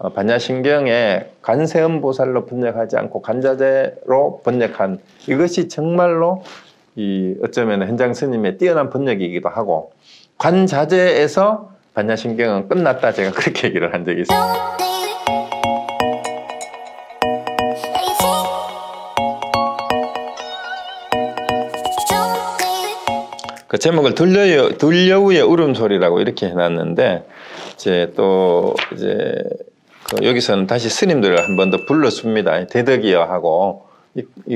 반야신경에 관세음보살로 번역하지 않고 관자재로 번역한 이것이 정말로 어쩌면 현장 스님의 뛰어난 번역이기도 하고, 관자재에서 반야신경은 끝났다, 제가 그렇게 얘기를 한 적이 있습니다. 그 제목을 들려우의 울음소리라고 이렇게 해놨는데, 여기서는 다시 스님들을 한 번 더 불러줍니다. 대덕이여 하고,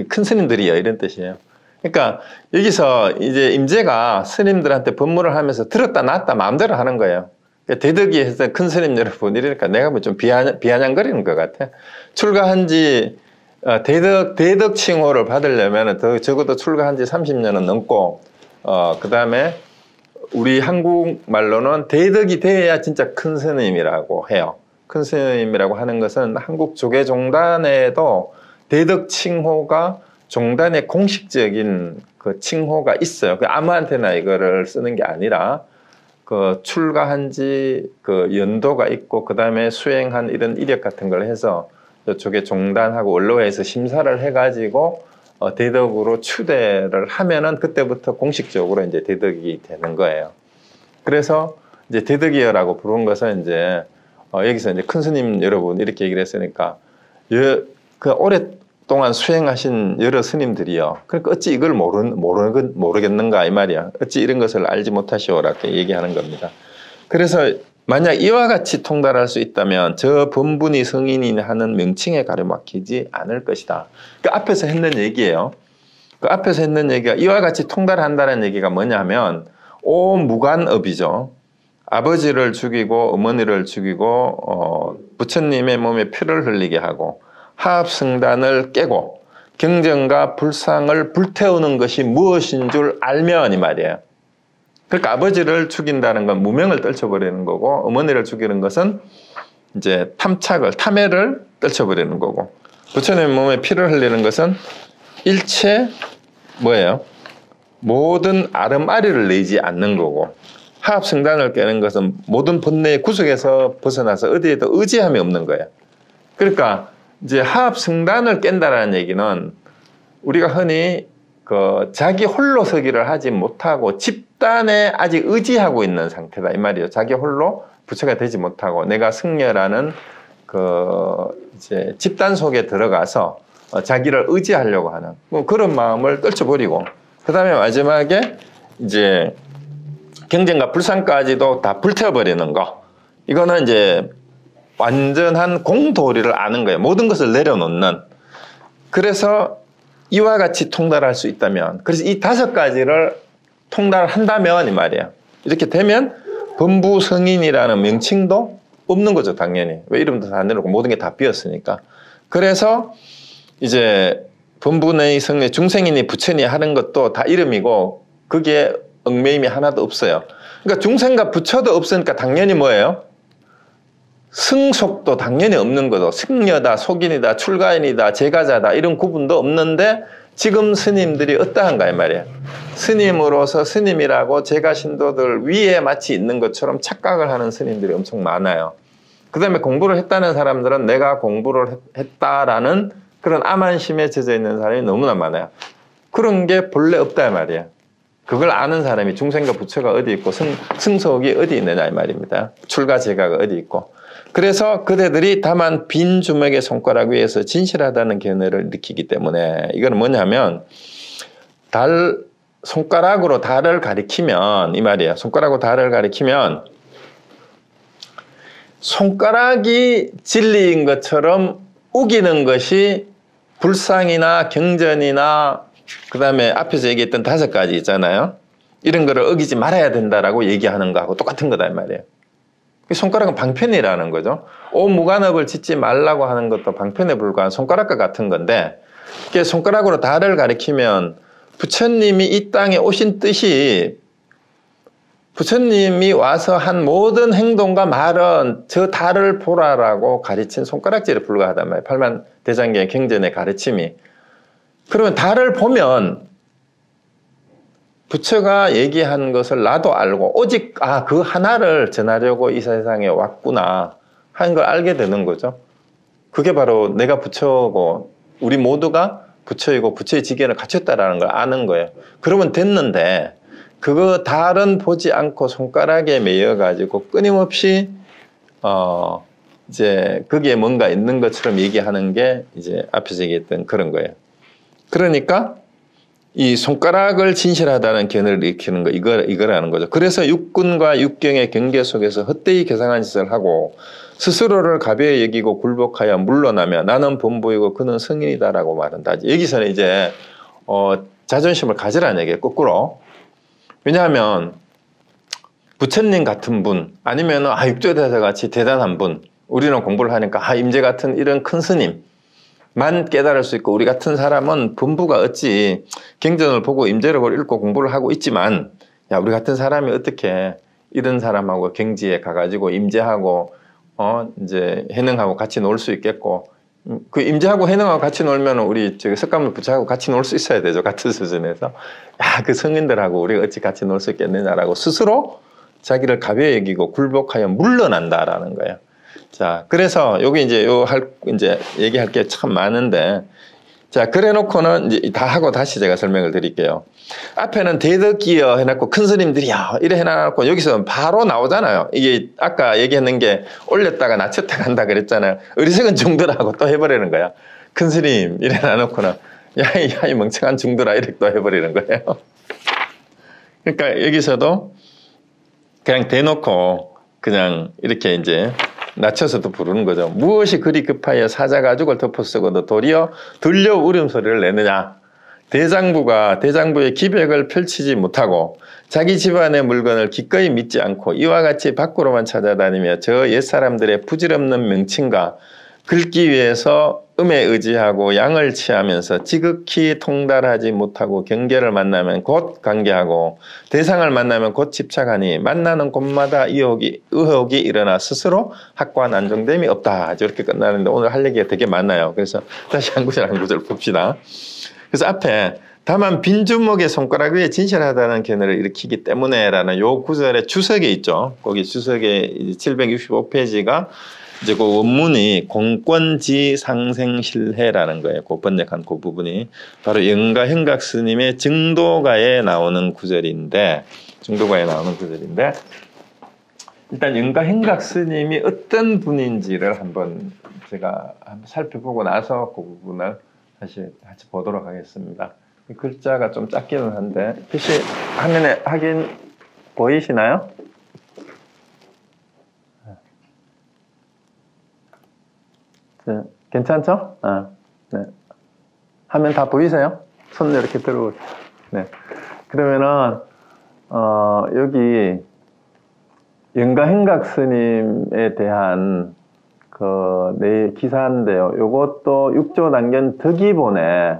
큰 스님들이여, 이런 뜻이에요. 그러니까 여기서 이제 임재가 스님들한테 법문을 하면서 들었다 놨다 마음대로 하는 거예요. 대덕이 해서 큰 스님 여러분 이러니까 내가 뭐 좀 비아냥거리는 것 같아. 출가한 지 대덕 칭호를 받으려면 적어도 출가한 지 30년은 넘고, 그 다음에 우리 한국말로는 대덕이 돼야 진짜 큰 스님이라고 해요. 큰 스님이라고 하는 것은 한국 조계종단에도 대덕 칭호가 종단의 공식적인 그 칭호가 있어요. 아무한테나 이거를 쓰는 게 아니라 그 출가한 지 그 연도가 있고, 그 다음에 수행한 이런 이력 같은 걸 해서 조계종단하고 원로회에서 심사를 해가지고 대덕으로 추대를 하면은 그때부터 공식적으로 이제 대덕이 되는 거예요. 그래서 이제 대덕이여라고 부른 것은 이제 여기서 이제 큰 스님 여러분 이렇게 얘기를 했으니까 그 오랫동안 수행하신 여러 스님들이요. 그러니까 어찌 이걸 모르겠는가 이 말이야. 어찌 이런 것을 알지 못하시오라고 얘기하는 겁니다. 그래서 만약 이와 같이 통달할 수 있다면 저 본분이 성인이 하는 명칭에 가려막히지 않을 것이다. 그 앞에서 했는 얘기예요. 그 앞에서 했는 얘기가 이와 같이 통달한다는 얘기가 뭐냐면 오무관업이죠. 아버지를 죽이고 어머니를 죽이고 부처님의 몸에 피를 흘리게 하고 하합승단을 깨고 경전과 불상을 불태우는 것이 무엇인 줄 알면 이 말이에요. 그러니까 아버지를 죽인다는 건 무명을 떨쳐버리는 거고, 어머니를 죽이는 것은 이제 탐해를 떨쳐버리는 거고, 부처님 몸에 피를 흘리는 것은 일체 뭐예요? 모든 아름아리를 내지 않는 거고, 하합승단을 깨는 것은 모든 번뇌의 구석에서 벗어나서 어디에도 의지함이 없는 거예요. 그러니까 이제 하합승단을 깬다라는 얘기는 우리가 흔히 자기 홀로 서기를 하지 못하고 집단에 아직 의지하고 있는 상태다 이 말이에요. 자기 홀로 부처가 되지 못하고 내가 승려라는 이제 집단 속에 들어가서 자기를 의지하려고 하는 그런 마음을 떨쳐버리고, 그 다음에 마지막에 이제 경전과 불상까지도 다 불태워버리는 거. 이거는 이제 완전한 공도리를 아는 거예요. 모든 것을 내려놓는. 그래서 이와 같이 통달할 수 있다면, 그래서 이 5가지를 통달한다면 이 말이에요. 이렇게 되면 범부 성인이라는 명칭도 없는 거죠, 당연히. 왜 이름도 다 내놓고 모든 게 다 비었으니까. 그래서 이제 범부의 성의 중생이니 부처니 하는 것도 다 이름이고 거기에 얽매임이 하나도 없어요. 그러니까 중생과 부처도 없으니까 당연히 뭐예요? 승속도 당연히 없는 거죠. 승려다, 속인이다, 출가인이다, 제가자다 이런 구분도 없는데 지금 스님들이 어떠한가 이 말이에요. 스님으로서 스님이라고 제가 신도들 위에 마치 있는 것처럼 착각을 하는 스님들이 엄청 많아요. 그 다음에 공부를 했다는 사람들은 내가 공부를 했다라는 그런 암안심에 젖어 있는 사람이 너무나 많아요. 그런 게 본래 없다 이 말이에요. 그걸 아는 사람이 중생과 부처가 어디 있고 승속이 어디 있느냐 이 말입니다. 출가 제가가 어디 있고. 그래서 그대들이 다만 빈 주먹의 손가락 위에서 진실하다는 견해를 느끼기 때문에, 이거는 뭐냐면 손가락으로 달을 가리키면 이 말이에요. 손가락으로 달을 가리키면 손가락이 진리인 것처럼 우기는 것이 불상이나 경전이나 그 다음에 앞에서 얘기했던 5가지 있잖아요. 이런 거를 어기지 말아야 된다라고 얘기하는 거하고 똑같은 거다 이 말이에요. 손가락은 방편이라는 거죠. 오무관업을 짓지 말라고 하는 것도 방편에 불과한 손가락과 같은 건데, 손가락으로 달을 가리키면 부처님이 이 땅에 오신 뜻이 부처님이 와서 한 모든 행동과 말은 저 달을 보라라고 가르친 손가락질에 불과하단 말이에요. 팔만대장경의 경전의 가르침이. 그러면 달을 보면 부처가 얘기한 것을 나도 알고 오직 그 하나를 전하려고 이 세상에 왔구나 하는 걸 알게 되는 거죠. 그게 바로 내가 부처고 우리 모두가 부처이고 부처의 지견을 갖췄다라는 걸 아는 거예요. 그러면 됐는데 그거 다른 보지 않고 손가락에 매여 가지고 끊임없이 이제 거기에 뭔가 있는 것처럼 얘기하는 게 이제 앞에서 얘기했던 그런 거예요. 그러니까 이 손가락을 진실하다는 견해를 일으키는 거 이거라는 거죠. 그래서 육군과 육경의 경계 속에서 헛되이 개상한 짓을 하고 스스로를 가벼이 여기고 굴복하여 물러나며 나는 본보이고 그는 성인이다라고 말한다. 여기서는 이제 자존심을 가지라는 얘기예요. 거꾸로. 왜냐하면 부처님 같은 분 아니면 육조대사 같이 대단한 분 우리는 공부를 하니까 임재 같은 이런 큰 스님만 깨달을 수 있고 우리 같은 사람은 본부가 어찌 경전을 보고 임재를 읽고 공부를 하고 있지만 야 우리 같은 사람이 어떻게 이런 사람하고 경지에 가가지고 임재하고 이제 해능하고 같이 놀 수 있겠고 그 임재하고 해능하고 같이 놀면 우리 저기 석가모니 부처하고 같이 놀 수 있어야 되죠. 같은 수준에서 야 그 성인들하고 우리가 어찌 같이 놀 수 있겠느냐라고 스스로 자기를 가벼이 여기고 굴복하여 물러난다라는 거예요. 자, 그래서 여기 이제 이제 얘기할 게 참 많은데, 자, 그래 놓고는 이제 다 하고 다시 제가 설명을 드릴게요. 앞에는 대덕기여 해놨고, 큰 스님들이야, 이래 해놔놓고, 여기서 바로 나오잖아요. 이게 아까 얘기했는 게 올렸다가 낮췄다가 한다 그랬잖아요. 어리석은 중도라고 또 해버리는 거야. 큰 스님, 이래 놔놓고는, 야, 이 멍청한 중도라, 이렇게 또 해버리는 거예요. 그러니까 여기서도 그냥 대놓고, 그냥 이렇게 이제, 낮춰서도 부르는 거죠. 무엇이 그리 급하여 사자 가죽을 덮어쓰고도 도리어 들려 울음소리를 내느냐. 대장부의 기백을 펼치지 못하고 자기 집안의 물건을 기꺼이 믿지 않고 이와 같이 밖으로만 찾아다니며 저 옛사람들의 부질없는 명칭과 긁기 위해서 음에 의지하고 양을 취하면서 지극히 통달하지 못하고 경계를 만나면 곧 관계하고 대상을 만나면 곧 집착하니 만나는 곳마다 의혹이 일어나 스스로 학관 안정됨이 없다. 이렇게 끝나는데 오늘 할 얘기가 되게 많아요. 그래서 다시 한 구절 한 구절 봅시다. 그래서 앞에 다만 빈주먹의 손가락 위에 진실하다는 견해를 일으키기 때문에 라는 요 구절의 주석에 있죠. 거기 주석에 765페이지가 이제 그 원문이 공권지 상생실해라는 거예요. 그 번역한 그 부분이 바로 영가 행각 스님의 증도가에 나오는 구절인데, 일단 영가 행각 스님이 어떤 분인지를 한번 제가 한번 살펴보고 나서 그 부분을 다시 보도록 하겠습니다. 글자가 좀 작기는 한데 표시 화면에 확인 보이시나요? 괜찮죠? 네. 화면 다 보이세요? 손 이렇게 들어. 네. 그러면은 여기 영가행각 스님에 대한 내 기사인데요. 요것도 육조 단견 덕이본에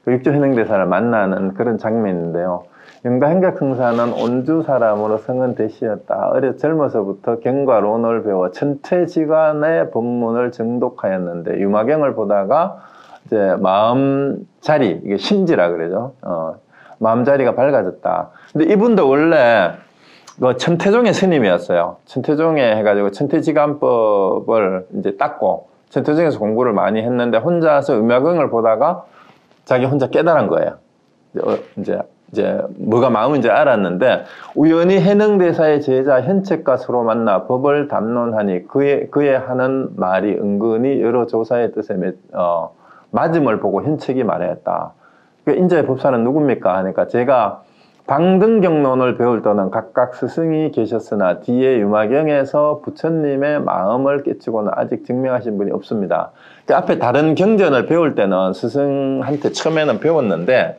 그 육조 해능대사를 만나는 그런 장면인데요. 영가행각 흥사는 온주 사람으로 성은 대시였다. 젊어서부터 경과론을 배워 천태지간의 법문을 정독하였는데 유마경을 보다가 이제 마음자리, 이게 심지라 그러죠. 마음자리가 밝아졌다. 근데 이분도 원래 그 천태종의 스님이었어요. 천태종에 해가지고 천태지간법을 이제 땄고 천태종에서 공부를 많이 했는데 혼자서 유마경을 보다가 자기 혼자 깨달은 거예요. 이제 뭐가 마음인지 알았는데 우연히 해능대사의 제자 현책과 서로 만나 법을 담론하니 그의 하는 말이 은근히 여러 조사의 뜻에 맞음을 보고 현책이 말하였다. 인자의 법사는 누굽니까? 하니까 제가 방등경론을 배울 때는 각각 스승이 계셨으나 뒤에 유마경에서 부처님의 마음을 깨치고는 아직 증명하신 분이 없습니다. 그 앞에 다른 경전을 배울 때는 스승한테 처음에는 배웠는데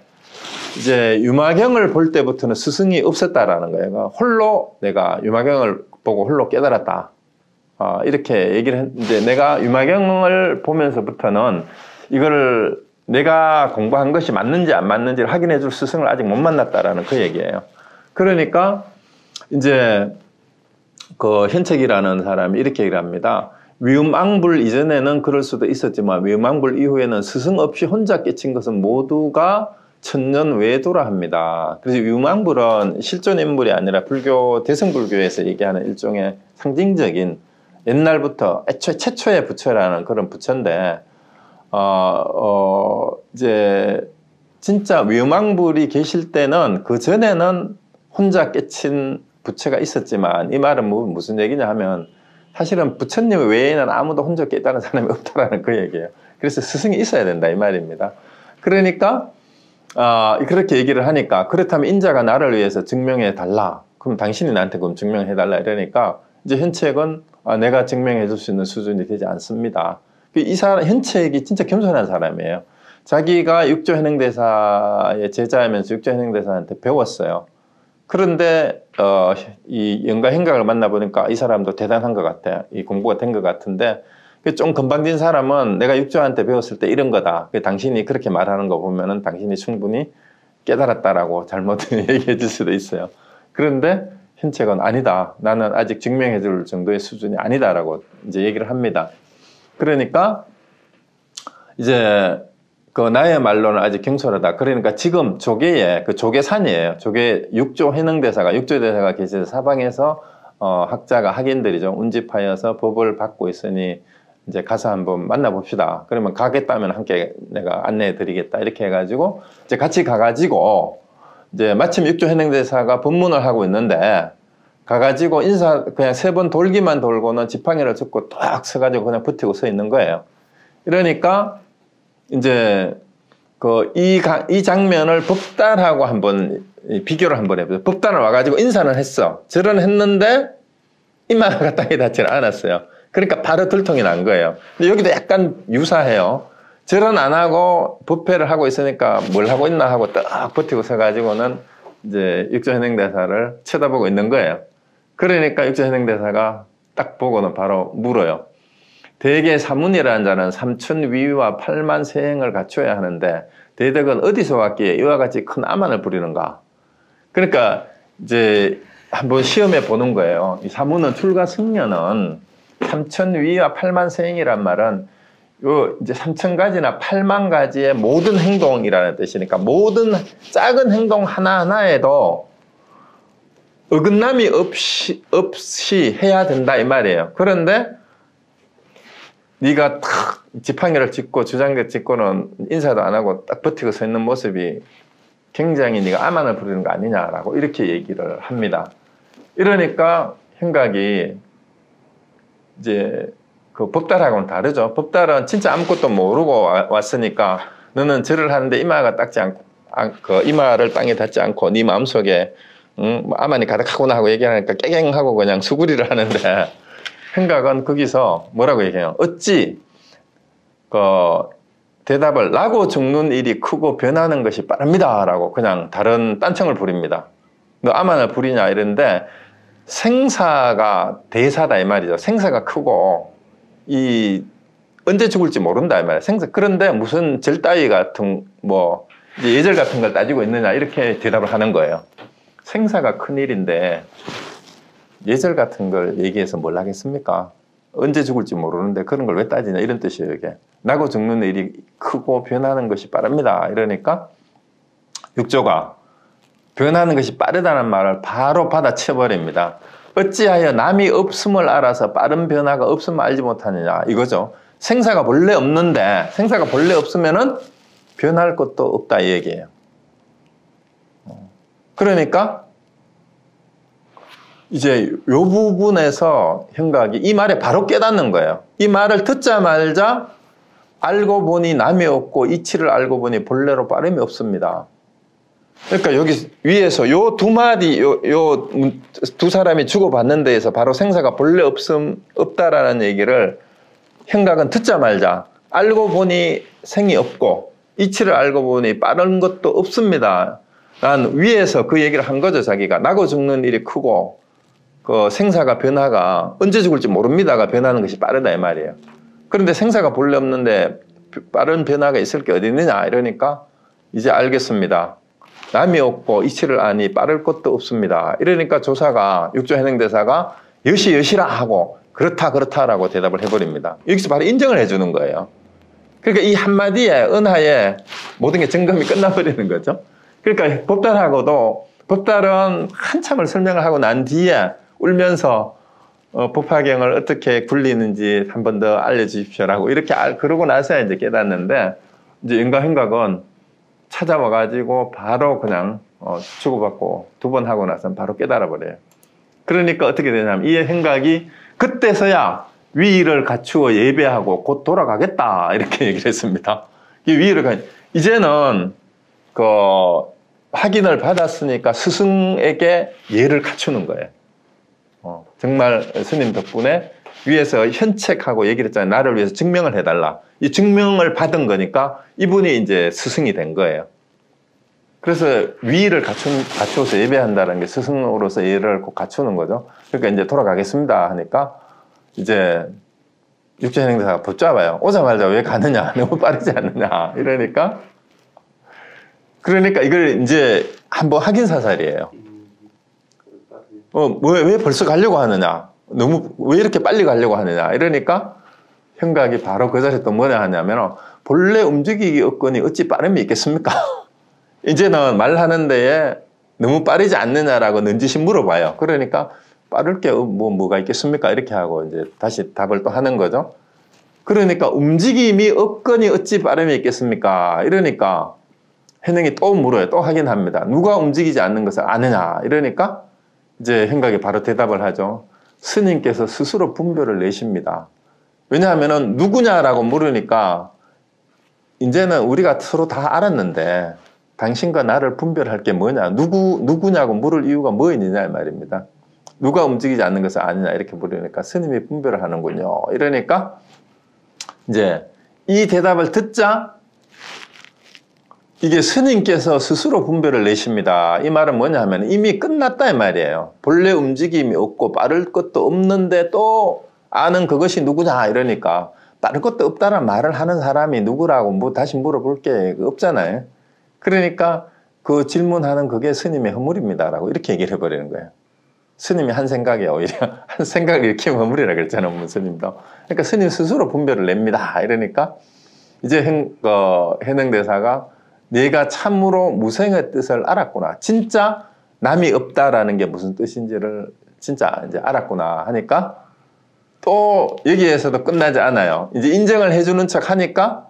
이제 유마경을 볼 때부터는 스승이 없었다라는 거예요. 홀로 내가 유마경을 보고 홀로 깨달았다. 이렇게 얘기를 했는데 내가 유마경을 보면서부터는 이거를 내가 공부한 것이 맞는지 안 맞는지를 확인해 줄 스승을 아직 못 만났다라는 그 얘기예요. 그러니까 이제 그 현책이라는 사람이 이렇게 얘기를 합니다. 위음왕불 이전에는 그럴 수도 있었지만 위음왕불 이후에는 스승 없이 혼자 깨친 것은 모두가 천년외도라 합니다. 그래서 위음왕불은 실존 인물이 아니라 불교 대승불교에서 얘기하는 일종의 상징적인 옛날부터 애초에 최초의 부처라는 그런 부처인데 이제 진짜 위망불이 계실 때는 그 전에는 혼자 깨친 부처가 있었지만 이 말은 무슨 얘기냐 하면 사실은 부처님 외에는 아무도 혼자 깨달은 사람이 없다라는 그 얘기예요. 그래서 스승이 있어야 된다 이 말입니다. 그러니까 그렇게 얘기를 하니까 그렇다면 인자가 나를 위해서 증명해 달라. 그럼 당신이 나한테 그럼 증명해 달라 이러니까 이제 현책은 내가 증명해 줄 수 있는 수준이 되지 않습니다. 이 사람 현책이 진짜 겸손한 사람이에요. 자기가 육조 현행대사의 제자이면서 육조 현행대사한테 배웠어요. 그런데 이 영가 행각을 만나보니까 이 사람도 대단한 것 같아요. 이 공부가 된 것 같은데 좀 건방진 사람은 내가 육조한테 배웠을 때 이런 거다. 당신이 그렇게 말하는 거 보면은 당신이 충분히 깨달았다라고 잘못 얘기해 줄 수도 있어요. 그런데 현책은 아니다. 나는 아직 증명해 줄 정도의 수준이 아니다라고 이제 얘기를 합니다. 그러니까 이제 그 나의 말로는 아직 경솔하다. 그러니까 지금 조계에 그 조계산이에요. 조계 육조 해능대사가 육조대사가 계셔서 사방에서 학자가 학인들이죠. 운집하여서 법을 받고 있으니 이제 가서 한번 만나봅시다. 그러면 가겠다면 함께 내가 안내해 드리겠다. 이렇게 해가지고 이제 같이 가가지고 이제 마침 육조 해능대사가 법문을 하고 있는데 가가지고 인사 그냥 3번 돌기만 돌고는 지팡이를 짚고 딱 서가지고 그냥 버티고 서 있는 거예요. 이러니까 이제 이 장면을 법달하고 한번 비교를 한번 해보세요. 법달을 와가지고 인사는 했어. 절은 했는데 이마가 땅에 닿지는 않았어요. 그러니까 바로 들통이 난 거예요. 근데 여기도 약간 유사해요. 절은 안 하고 법회를 하고 있으니까 뭘 하고 있나 하고 딱 버티고 서가지고는 이제 육조현행대사를 쳐다보고 있는 거예요. 그러니까 육조현행대사가 딱 보고는 바로 물어요. 대개 사문이라는 자는 3천 위와 8만 세행을 갖춰야 하는데 대덕은 어디서 왔기에 이와 같이 큰 아만을 부리는가? 그러니까 이제 한번 시험해 보는 거예요. 이 사문은 출가 승려는 3천 위와 8만 세행이란 말은 요 이제 3천 가지나 8만 가지의 모든 행동이라는 뜻이니까 모든 작은 행동 하나하나에도 어긋남이 없이 해야 된다 이 말이에요. 그런데 네가 탁 지팡이를 짚고 주장대 짚고는 인사도 안 하고 딱 버티고 서 있는 모습이 굉장히 네가 아만을 부리는 거 아니냐라고 이렇게 얘기를 합니다. 이러니까 행각이 이제 그 법달하고는 다르죠. 법달은 진짜 아무것도 모르고 왔으니까 너는 절을 하는데 이마가 이마를 땅에 닿지 않고 네 마음속에 아만이 가득하구나 하고 얘기하니까 깨갱하고 그냥 수구리를 하는데 행각은 거기서 뭐라고 얘기해요? 어찌 대답을 나고 죽는 일이 크고 변하는 것이 빠릅니다 라고 그냥 다른 딴청을 부립니다. 너 아만을 부리냐 이랬는데 생사가 대사다 이 말이죠. 생사가 크고 언제 죽을지 모른다 이 말이에요. 그런데 무슨 절 따위 같은 이제 예절 같은 걸 따지고 있느냐 이렇게 대답을 하는 거예요. 생사가 큰 일인데 예절 같은 걸 얘기해서 뭘 하겠습니까? 언제 죽을지 모르는데 그런 걸 왜 따지냐 이런 뜻이에요. 이게 나고 죽는 일이 크고 변하는 것이 빠릅니다. 이러니까 육조가 변하는 것이 빠르다는 말을 바로 받아쳐버립니다. 어찌하여 남이 없음을 알아서 빠른 변화가 없음을 알지 못하느냐 이거죠. 생사가 본래 없는데 생사가 본래 없으면은 변할 것도 없다 이 얘기예요. 그러니까 이제 이 부분에서 행각이 이 말에 바로 깨닫는 거예요. 이 말을 듣자마자 알고 보니 남이 없고 이치를 알고 보니 본래로 빠름이 없습니다. 그러니까 여기 위에서 요 두 마디 요 두 사람이 주고받는 데에서 바로 생사가 본래 없다라는 얘기를 행각은 듣자마자 알고 보니 생이 없고 이치를 알고 보니 빠른 것도 없습니다. 난 위에서 그 얘기를 한 거죠. 자기가 나고 죽는 일이 크고 그 생사가 변화가 언제 죽을지 모릅니다가 변하는 것이 빠르다 이 말이에요. 그런데 생사가 본래 없는데 빠른 변화가 있을 게 어디 있느냐 이러니까 이제 알겠습니다. 남이 없고 이치를 아니 빠를 것도 없습니다. 이러니까 조사가 육조현행대사가 여시여시라 하고 그렇다라고 대답을 해버립니다. 여기서 바로 인정을 해주는 거예요. 그러니까 이 한마디에 은하에 모든 게 점검이 끝나버리는 거죠. 그러니까 법달은 한참을 설명을 하고 난 뒤에 울면서 법화경을 어떻게 굴리는지 한 번 더 알려주십시오라고 이렇게 그러고 나서야 이제 깨닫는데, 이제 영가행각은 찾아와가지고 바로 그냥 주고받고 2번 하고 나서는 바로 깨달아 버려요. 그러니까 어떻게 되냐면 이 행각이 그때서야 위의를 갖추어 예배하고 곧 돌아가겠다 이렇게 얘기를 했습니다. 이 위의를 이제는 그 확인을 받았으니까 스승에게 예를 갖추는 거예요. 정말 스님 덕분에 위에서 현책하고 얘기를 했잖아요. 나를 위해서 증명을 해달라. 이 증명을 받은 거니까 이분이 이제 스승이 된 거예요. 그래서 위의를 갖추어서 예배한다는 게 스승으로서 예를 꼭 갖추는 거죠. 그러니까 이제 돌아가겠습니다 하니까 이제 육체행대사가 붙잡아요. 오자마자 왜 가느냐? 너무 빠르지 않느냐? 이러니까 이걸 이제 한번 확인 사살이에요. 왜 벌써 가려고 하느냐? 왜 이렇게 빨리 가려고 하느냐? 이러니까 행각이 바로 그 자리에 또 뭐냐 하냐면 본래 움직이기 없거니 어찌 빠름이 있겠습니까? 이제는 말하는 데에 너무 빠르지 않느냐라고 넌지시 물어봐요. 그러니까 빠를 게 뭐가 있겠습니까? 이렇게 하고 이제 다시 답을 또 하는 거죠. 그러니까 움직임이 없거니 어찌 빠름이 있겠습니까? 이러니까 해능이 또 물어요. 또 확인합니다. 누가 움직이지 않는 것을 아느냐? 이러니까 이제 행각이 바로 대답을 하죠. 스님께서 스스로 분별을 내십니다. 왜냐하면은 누구냐라고 물으니까 이제는 우리가 서로 다 알았는데 당신과 나를 분별할 게 뭐냐? 누구냐고 물을 이유가 뭐 있느냐 이 말입니다. 누가 움직이지 않는 것을 아느냐 이렇게 물으니까 스님이 분별을 하는군요. 이러니까 이제 이 대답을 듣자 이게 스님께서 스스로 분별을 내십니다. 이 말은 뭐냐 하면 이미 끝났다 이 말이에요. 본래 움직임이 없고 빠를 것도 없는데 또 아는 그것이 누구냐 이러니까 빠를 것도 없다는 말을 하는 사람이 누구라고 뭐 다시 물어볼 게 없잖아요. 그러니까 그 질문하는 그게 스님의 허물입니다라고 이렇게 얘기를 해버리는 거예요. 스님이 한 생각에 오히려 한 생각을 일으키면 허물이라 그랬잖아요. 스님도. 그러니까 스님 스스로 분별을 냅니다. 이러니까 이제 해능대사가 내가 참으로 무생의 뜻을 알았구나. 진짜 남이 없다라는 게 무슨 뜻인지를 진짜 이제 알았구나 하니까 또 여기에서도 끝나지 않아요. 이제 인정을 해주는 척 하니까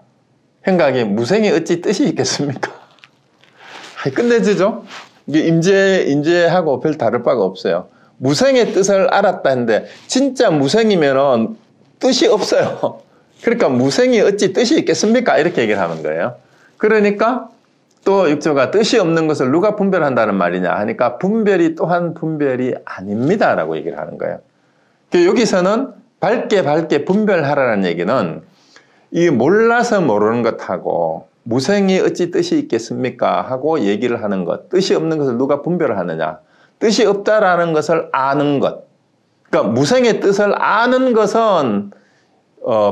행각이 무생이 어찌 뜻이 있겠습니까? 끝내주죠. 이게 임재하고 별 다를 바가 없어요. 무생의 뜻을 알았다 했는데 진짜 무생이면은 뜻이 없어요. 그러니까 무생이 어찌 뜻이 있겠습니까? 이렇게 얘기를 하는 거예요. 그러니까 또 육조가 뜻이 없는 것을 누가 분별한다는 말이냐 하니까 분별이 또한 분별이 아닙니다 라고 얘기를 하는 거예요. 여기서는 밝게 분별하라는 얘기는 이 몰라서 모르는 것하고 무생이 어찌 뜻이 있겠습니까 하고 얘기를 하는 것, 뜻이 없는 것을 누가 분별을 하느냐, 뜻이 없다라는 것을 아는 것. 그러니까 무생의 뜻을 아는 것은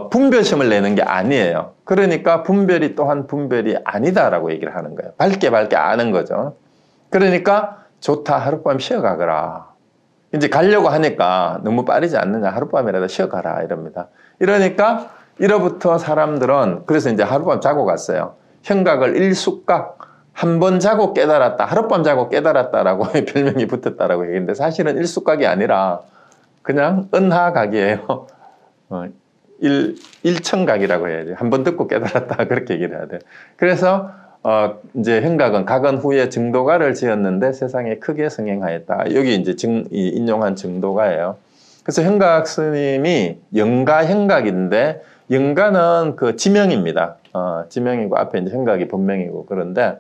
분별심을 내는 게 아니에요. 그러니까 분별이 또한 분별이 아니다라고 얘기를 하는 거예요. 밝게 아는 거죠. 그러니까 좋다, 하룻밤 쉬어가거라. 이제 가려고 하니까 너무 빠르지 않느냐, 하룻밤이라도 쉬어가라 이럽니다. 이러니까 이로부터 사람들은 그래서 이제 하룻밤 자고 갔어요. 현각을 일숙각, 한 번 자고 깨달았다, 하룻밤 자고 깨달았다라고 별명이 붙었다라고 얘기했는데 사실은 일숙각이 아니라 그냥 은하각이에요. 일청각이라고 해야지. 한 번 듣고 깨달았다 그렇게 얘기를 해야 돼요. 그래서 이제 현각은 각은 후에 증도가를 지었는데 세상에 크게 성행하였다. 여기 이제 인용한 증도가예요. 그래서 현각 스님이 영가 현각인데 영가는 그 지명입니다. 지명이고 앞에 이제 현각이 본명이고 그런데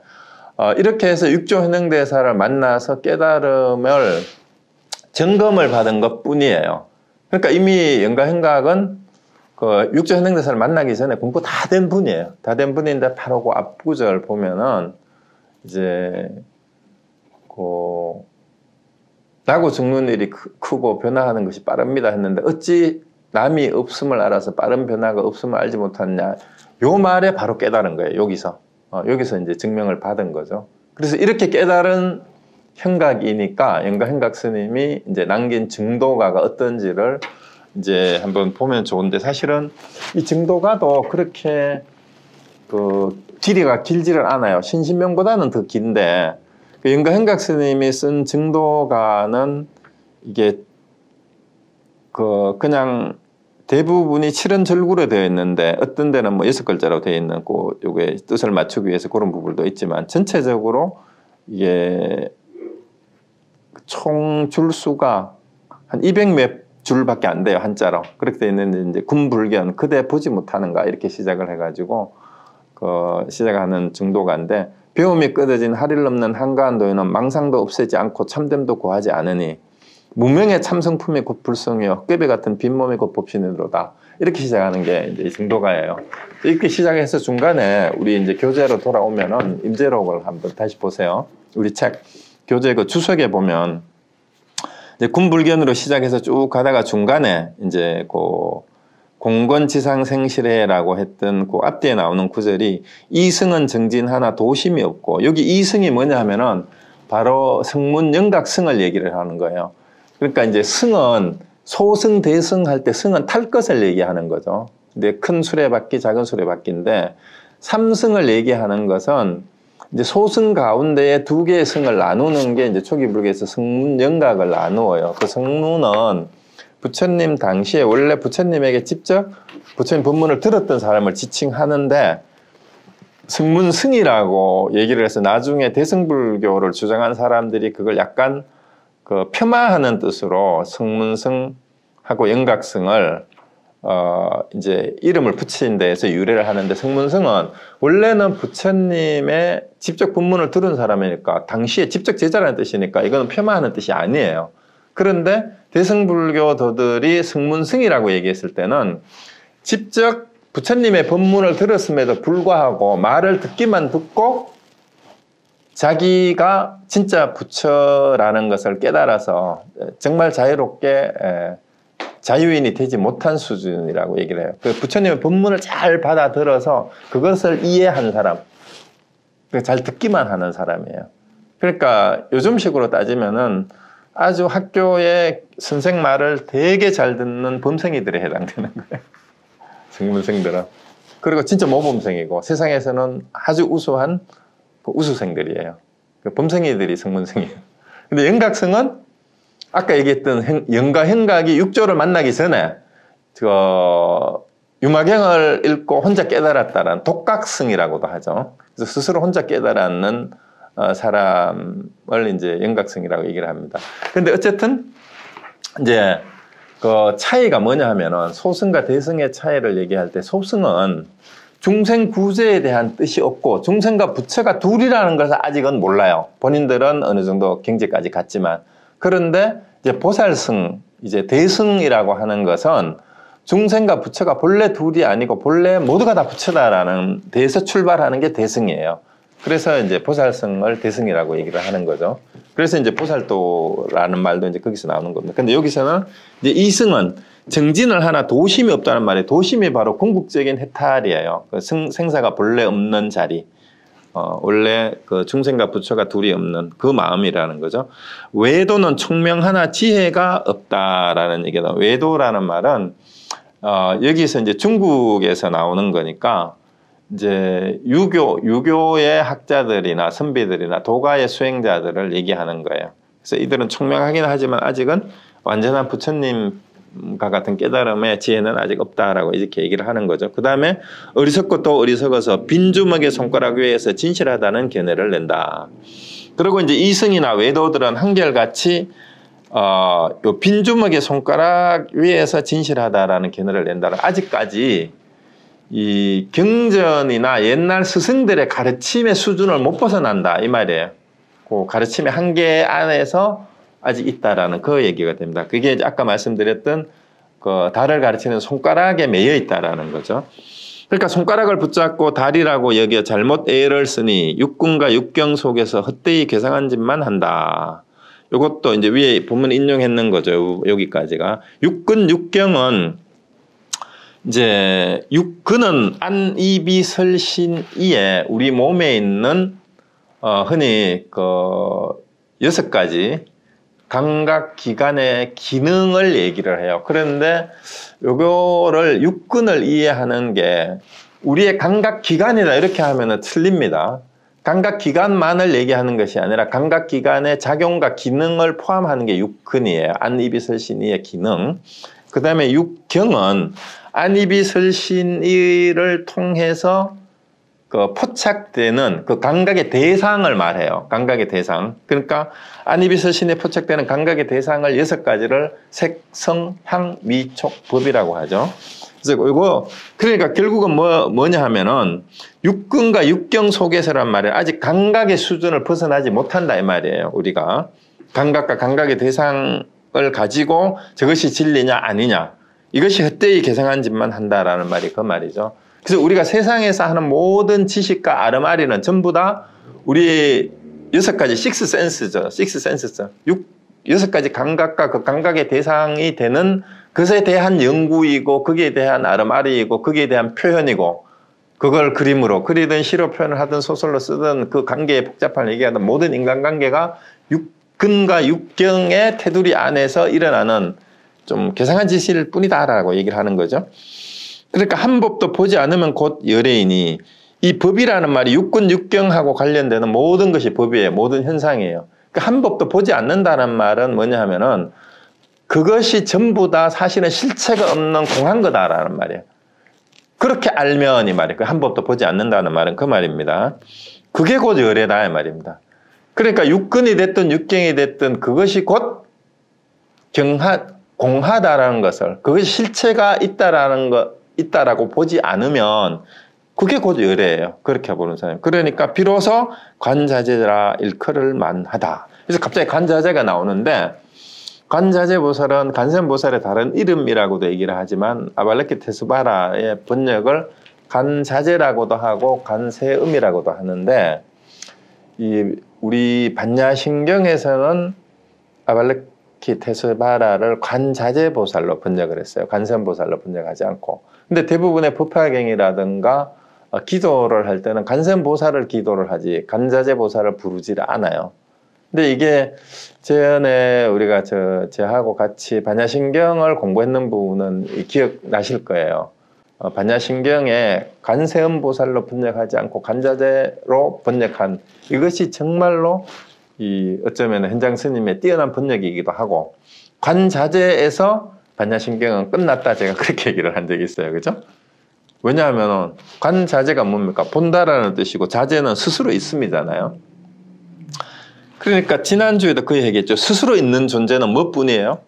이렇게 해서 육조 현행대사를 만나서 깨달음을 점검을 받은 것 뿐이에요. 그러니까 이미 영가 현각은 그 육조 현행대사를 만나기 전에 공부 다 된 분이에요. 다 된 분인데 바로 그 앞구절 보면은 이제 그 나고 죽는 일이 크고 변화하는 것이 빠릅니다 했는데 어찌 남이 없음을 알아서 빠른 변화가 없음을 알지 못하느냐. 요 말에 바로 깨달은 거예요. 여기서 이제 증명을 받은 거죠. 그래서 이렇게 깨달은 현각이니까 영가 현각 스님이 이제 남긴 증도가가 어떤지를 이제 한번 보면 좋은데 사실은 이 증도가도 그렇게 그 길이가 길지를 않아요. 신신명보다는 더 긴데 그 영가 현각 스님이 쓴 증도가는 이게 그냥 대부분이 7원절구로 되어 있는데 어떤 데는 뭐 6글자로 되어 있는 요게 뜻을 맞추기 위해서 그런 부분도 있지만 전체적으로 이게 총 줄수가 한 200몇 줄밖에 안 돼요, 한자로. 그렇게 되어 있는데 이제 군불견 그대 보지 못하는가 이렇게 시작을 해가지고 시작하는 정도가인데 배움이 끊어진 하릴 넘는 한가한 도에는 망상도 없애지 않고 참됨도 고하지 않으니 무명의 참성품이 곧 불성이요 꾀배 같은 빈몸이 곧 법신이로다. 이렇게 시작하는 게 이제 이 정도가예요. 이렇게 시작해서 중간에 우리 이제 교재로 돌아오면은 임재록을 한번 다시 보세요. 우리 책 교재 그 주석에 보면 이제 군불견으로 시작해서 쭉 가다가 중간에 이제 공건지상생실해라고 했던 그 앞뒤에 나오는 구절이 이승은 정진 하나 도심이 없고, 여기 이승이 뭐냐 하면은 바로 성문 영각승을 얘기를 하는 거예요. 그러니까 이제 승은 소승 대승 할 때 승은 탈 것을 얘기하는 거죠. 근데 큰 수레바퀴 작은 수레바퀴인데 삼승을 얘기하는 것은 이제 소승 가운데에 두 개의 승을 나누는 게 이제 초기 불교에서 성문 영각을 나누어요. 그 성문은 부처님 당시에 원래 부처님에게 직접 부처님 법문을 들었던 사람을 지칭하는데 성문승이라고 얘기를 해서 나중에 대승불교를 주장한 사람들이 그걸 약간 폄하하는 뜻으로 성문승하고 영각승을 이제 이름을 붙인 데에서 유래를 하는데, 성문승은 원래는 부처님의 직접 법문을 들은 사람이니까 당시에 직접 제자라는 뜻이니까 이거는 폄하하는 뜻이 아니에요. 그런데 대승불교도들이 성문승이라고 얘기했을 때는 직접 부처님의 법문을 들었음에도 불구하고 말을 듣기만 듣고 자기가 진짜 부처라는 것을 깨달아서 정말 자유롭게 자유인이 되지 못한 수준이라고 얘기를 해요. 그 부처님의 법문을 잘 받아들어서 그것을 이해한 사람, 잘 듣기만 하는 사람이에요. 그러니까 요즘식으로 따지면은 아주 학교에 선생 말을 되게 잘 듣는 범생이들에 해당되는 거예요. 성문생들은. 그리고 진짜 모범생이고 세상에서는 아주 우수한 우수생들이에요. 범생이들이 성문생이에요. 근데 영각승은 아까 얘기했던 영과 현각이 육조를 만나기 전에 유마경을 읽고 혼자 깨달았다는 독각승이라고도 하죠. 그래서 스스로 혼자 깨달았는 사람을 이제 영각승이라고 얘기를 합니다. 근데 어쨌든 이제 그 차이가 뭐냐 하면은 소승과 대승의 차이를 얘기할 때 소승은 중생 구제에 대한 뜻이 없고 중생과 부처가 둘이라는 것을 아직은 몰라요. 본인들은 어느 정도 경지까지 갔지만, 그런데 이제 보살승, 이제 대승이라고 하는 것은 중생과 부처가 본래 둘이 아니고 본래 모두가 다 부처다라는 데에서 출발하는 게 대승이에요. 그래서 이제 보살승을 대승이라고 얘기를 하는 거죠. 그래서 이제 보살도라는 말도 이제 거기서 나오는 겁니다. 근데 여기서는 이제 이승은 정진을 하나 도심이 없다는 말이에요. 도심이 바로 궁극적인 해탈이에요. 그 생사가 본래 없는 자리. 원래 그 중생과 부처가 둘이 없는 그 마음이라는 거죠. 외도는 총명 하나 지혜가 없다라는 얘기다. 외도라는 말은 여기서 이제 중국에서 나오는 거니까 이제 유교의 학자들이나 선비들이나 도가의 수행자들을 얘기하는 거예요. 그래서 이들은 총명하긴 하지만 아직은 완전한 부처님과 같은 깨달음의 지혜는 아직 없다라고 이렇게 얘기를 하는 거죠. 그 다음에 어리석고 또 어리석어서 빈주먹의 손가락 위에서 진실하다는 견해를 낸다. 그리고 이제 이승이나 외도들은 한결같이 요 빈주먹의 손가락 위에서 진실하다라는 견해를 낸다는, 아직까지 이 경전이나 옛날 스승들의 가르침의 수준을 못 벗어난다 이 말이에요. 그 가르침의 한계 안에서 아직 있다라는 그 얘기가 됩니다. 그게 아까 말씀드렸던 그 달을 가르치는 손가락에 매여 있다라는 거죠. 그러니까 손가락을 붙잡고 달이라고 여겨 잘못 애를 쓰니 육군과 육경 속에서 헛되이 괴상한 짓만 한다. 이것도 이제 위에 본문 인용했는 거죠. 여기까지가. 육근 육경은 이제 육근은 안, 입이, 설신, 이에 우리 몸에 있는 흔히 그 6가지 감각 기관의 기능을 얘기를 해요. 그런데 요거를 육근을 이해하는 게 우리의 감각 기관이다 이렇게 하면은 틀립니다. 감각 기관만을 얘기하는 것이 아니라 감각 기관의 작용과 기능을 포함하는 게 육근이에요. 안, 입이, 설신, 이의 기능. 그 다음에 육경은 안입이 설신의를 통해서 그 포착되는 그 감각의 대상을 말해요. 감각의 대상. 그러니까 안입이 설신에 포착되는 감각의 대상을 6가지를 색, 성, 향, 미, 촉, 법이라고 하죠. 그래서 이거 그러니까 결국은 뭐냐 하면은 육근과 육경 속에서란 말이에요. 아직 감각의 수준을 벗어나지 못한다 이 말이에요. 우리가 감각과 감각의 대상을 가지고 저것이 진리냐 아니냐 이것이 헛되이 개성한 짓만 한다라는 말이 그 말이죠. 그래서 우리가 세상에서 하는 모든 지식과 아르마리는 전부 다 우리 6가지 식스센스죠. 식스센스죠. 6가지 감각과 그 감각의 대상이 되는 것에 대한 연구이고 거기에 대한 아르마리이고 거기에 대한 표현이고 그걸 그림으로 그리든 시로 표현을 하든 소설로 쓰든 그 관계의 복잡한 얘기하든 모든 인간관계가 육근과 육경의 테두리 안에서 일어나는 좀 개성한 짓일 뿐이다라고 얘기를 하는 거죠. 그러니까 한 법도 보지 않으면 곧 열애이니 이 법이라는 말이 육근 육경하고 관련되는 모든 것이 법이에요. 모든 현상이에요. 그러니까 한 법도 보지 않는다는 말은 뭐냐 하면은 그것이 전부 다 사실은 실체가 없는 공한 거다라는 말이에요. 그렇게 알면 이 말이에요. 한 법도 보지 않는다는 말은 그 말입니다. 그게 곧 열애다 이 말입니다. 그러니까 육근이 됐든 육경이 됐든 그것이 곧 공하다라는 것을 그것이 실체가 있다라고 보지 않으면 그게 곧 열애예요. 그렇게 보는 사람. 그러니까 비로소 관자재라 일컬을 만하다. 그래서 갑자기 관자재가 나오는데 관자재보살은 간센보살의 다른 이름이라고도 얘기를 하지만 아발레키테스바라의 번역을 관자재라고도 하고 관세음이라고도 하는데 우리 반야신경에서는 아발레키테스바라를 관자재보살로 번역을 했어요. 간센보살로 번역하지 않고. 근데 대부분의 법화경이라든가 기도를 할 때는 간센보살을 기도를 하지 관자재보살을 부르지를 않아요. 근데 이게 전에 우리가 저하고 같이 반야신경을 공부했는 부분은 기억나실 거예요. 반야신경에 관세음보살로 번역하지 않고 관자재로 번역한 이것이 정말로 어쩌면 현장 스님의 뛰어난 번역이기도 하고 관자재에서 반야신경은 끝났다 제가 그렇게 얘기를 한 적이 있어요. 그죠? 왜냐하면 관자재가 뭡니까? 본다라는 뜻이고 자재는 스스로 있음이잖아요. 그러니까 지난주에도 그 얘기했죠. 스스로 있는 존재는 뭐뿐이에요?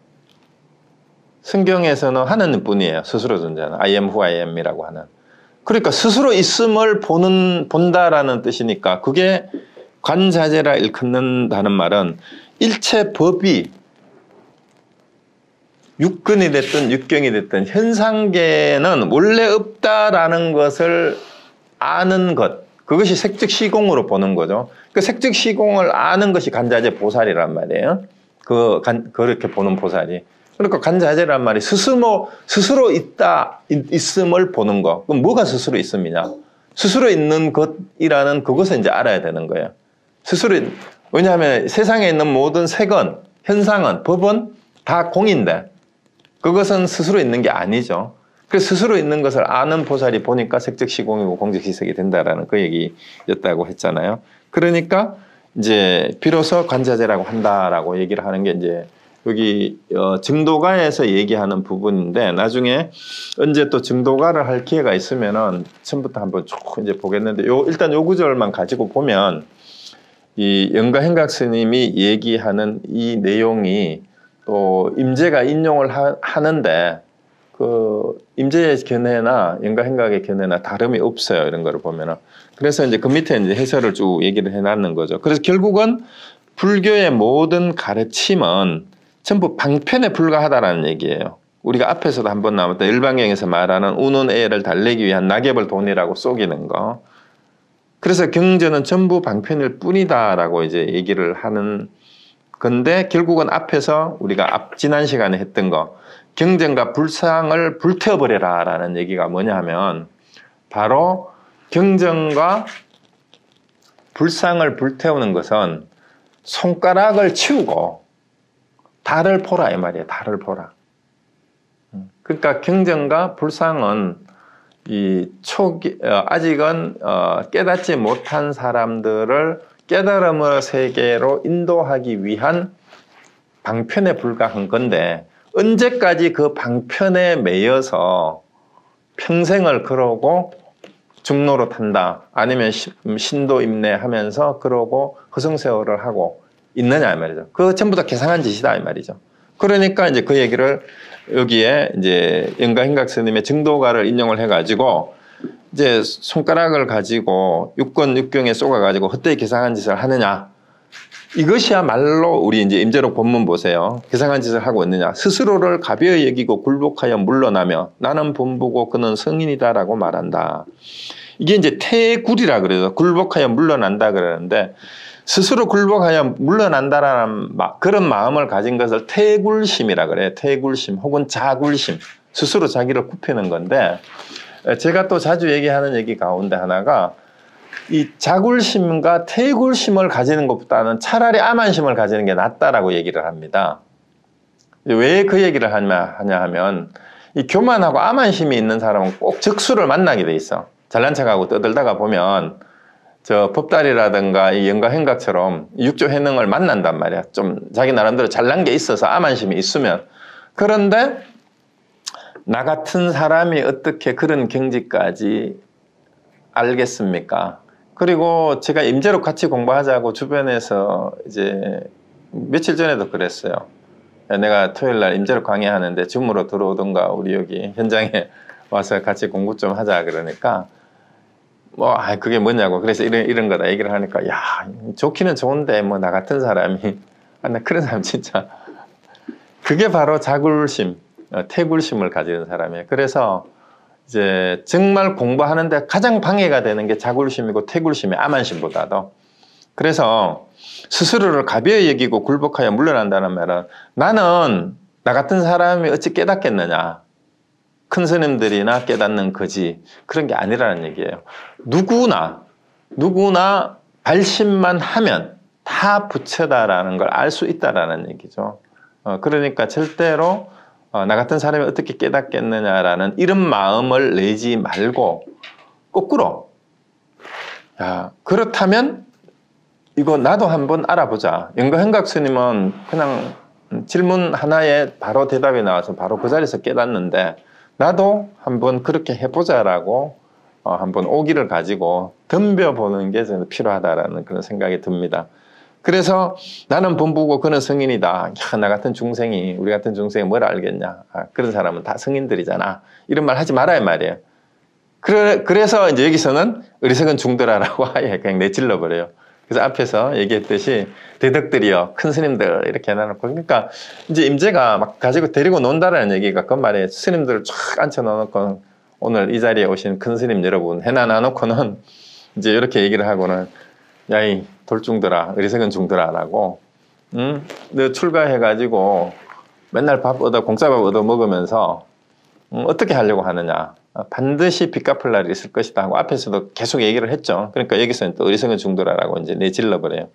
성경에서는 하나님 뿐이에요. 스스로 존재는 I am who I am이라고 하는. 그러니까 스스로 있음을 본다라는 뜻이니까 그게 관자재라 일컫는다는 말은 일체 법이 육근이 됐든 육경이 됐든 현상계는 원래 없다라는 것을 아는 것. 그것이 색즉시공으로 보는 거죠. 그 색즉시공을 아는 것이 관자재 보살이란 말이에요. 그렇게 보는 보살이. 그러니까 관자재란 말이 스스로 있음을 보는 거. 그럼 뭐가 스스로 있음이냐? 스스로 있는 것이라는 그것을 이제 알아야 되는 거예요. 왜냐하면 세상에 있는 모든 색은, 현상은, 법은 다 공인데 그것은 스스로 있는 게 아니죠. 그래서 스스로 있는 것을 아는 보살이 보니까 색즉시공이고 공적시색이 된다라는 그 얘기였다고 했잖아요. 그러니까 이제 비로소 관자재라고 한다라고 얘기를 하는 게 이제 여기 증도가에서 얘기하는 부분인데 나중에 언제 또 증도가를 할 기회가 있으면은 처음부터 한번 쭉 이제 보겠는데 일단 요 구절만 가지고 보면 이 영가행각 스님이 얘기하는 이 내용이 또 임재가 인용을 하는데 그 임재의 견해나 영가행각의 견해나 다름이 없어요. 이런 거를 보면은. 그래서 이제 그 밑에 이제 해설을 쭉 얘기를 해놨는 거죠. 그래서 결국은 불교의 모든 가르침은 전부 방편에 불과하다라는 얘기예요. 우리가 앞에서도 한번 나왔던 일반경에서 말하는 운운애를 달래기 위한 낙엽을 돈이라고 속이는 거. 그래서 경전은 전부 방편일 뿐이다라고 이제 얘기를 하는 건데 결국은 앞에서 우리가 지난 시간에 했던 거 경전과 불상을 불태워버려라 라는 얘기가 뭐냐 하면 바로 경전과 불상을 불태우는 것은 손가락을 치우고 달을 보라 이 말이에요. 달을 보라. 그러니까 경전과 불상은 아직은 깨닫지 못한 사람들을 깨달음의 세계로 인도하기 위한 방편에 불과한 건데 언제까지 그 방편에 매여서 평생을 그러고 중로로 탄다. 아니면 신도 임내하면서 그러고 허송세월을 하고 있느냐 이 말이죠. 그거 전부 다 계산한 짓이다 이 말이죠. 그러니까 이제 그 얘기를 여기에 이제 영가행각 스님의 증도가를 인용을 해가지고 이제 손가락을 가지고 육권 육경에 쏘아가지고 헛되이 계산한 짓을 하느냐. 이것이야말로 우리 이제 임재록 본문 보세요. 계산한 짓을 하고 있느냐. 스스로를 가벼이 여기고 굴복하여 물러나며 나는 본부고 그는 성인이다라고 말한다. 이게 이제 태굴이라 그래서 굴복하여 물러난다 그러는데 스스로 굴복하여 물러난다라는 그런 마음을 가진 것을 태굴심이라 그래요. 태굴심 혹은 자굴심. 스스로 자기를 굽히는 건데 제가 또 자주 얘기하는 얘기 가운데 하나가 이 자굴심과 태굴심을 가지는 것보다는 차라리 암안심을 가지는 게 낫다라고 얘기를 합니다. 왜 그 얘기를 하냐 하면 이 교만하고 암안심이 있는 사람은 꼭 적수를 만나게 돼 있어. 잘난 척하고 떠들다가 보면 저 법달이라든가 이 영가행각처럼 육조 해능을 만난단 말이야. 좀 자기 나름대로 잘난 게 있어서 암안심이 있으면. 그런데 나 같은 사람이 어떻게 그런 경지까지 알겠습니까? 그리고 제가 임재록 같이 공부하자고 주변에서 이제 며칠 전에도 그랬어요. 내가 토요일 날 임재록 강의하는데 줌으로 들어오던가 우리 여기 현장에 와서 같이 공부 좀 하자 그러니까 뭐 그게 뭐냐고 그래서 이런 거다 얘기를 하니까 야 좋기는 좋은데 뭐 나 같은 사람이 나 그런 사람 진짜 그게 바로 자굴심, 태굴심을 가지는 사람이에요. 그래서 이제 정말 공부하는데 가장 방해가 되는 게 자굴심이고 태굴심이 암안심보다도. 그래서 스스로를 가벼이 여기고 굴복하여 물러난다는 말은 나는 나 같은 사람이 어찌 깨닫겠느냐. 큰 스님들이나 깨닫는 거지. 그런 게 아니라는 얘기예요. 누구나 발심만 하면 다 부처다라는 걸 알 수 있다라는 얘기죠. 그러니까 절대로 나 같은 사람이 어떻게 깨닫겠느냐라는 이런 마음을 내지 말고 거꾸로 야 그렇다면 이거 나도 한번 알아보자. 영가행각 스님은 그냥 질문 하나에 바로 대답이 나와서 바로 그 자리에서 깨닫는데 나도 한번 그렇게 해보자라고 한번 오기를 가지고 덤벼보는 게 저는 필요하다라는 그런 생각이 듭니다. 그래서 나는 본부고 그는 성인이다. 야, 나 같은 중생이 우리 같은 중생이 뭘 알겠냐. 그런 사람은 다 성인들이잖아. 이런 말 하지 말아야 말이에요. 그래서 이제 여기서는 어리석은 중들아라고 아예 그냥 내찔러 버려요. 그래서 앞에서 얘기했듯이 대덕들이요, 큰 스님들 이렇게 해놔놓고 그러니까 이제 임재가 막 가지고 데리고 논다라는 얘기가 그 말에 스님들을 쫙 앉혀놓고 오늘 이 자리에 오신 큰 스님 여러분 해놔놓고는 이제 이렇게 얘기를 하고는 야이 돌중들아 어리석은 중들아라고 너 출가해가지고 맨날 밥 공짜밥 얻어 먹으면서 어떻게 하려고 하느냐. 반드시 빚 갚을 날이 있을 것이다 하고 앞에서도 계속 얘기를 했죠. 그러니까 여기서는 또 어리석은 중들아라고 이제 내질러 버려요.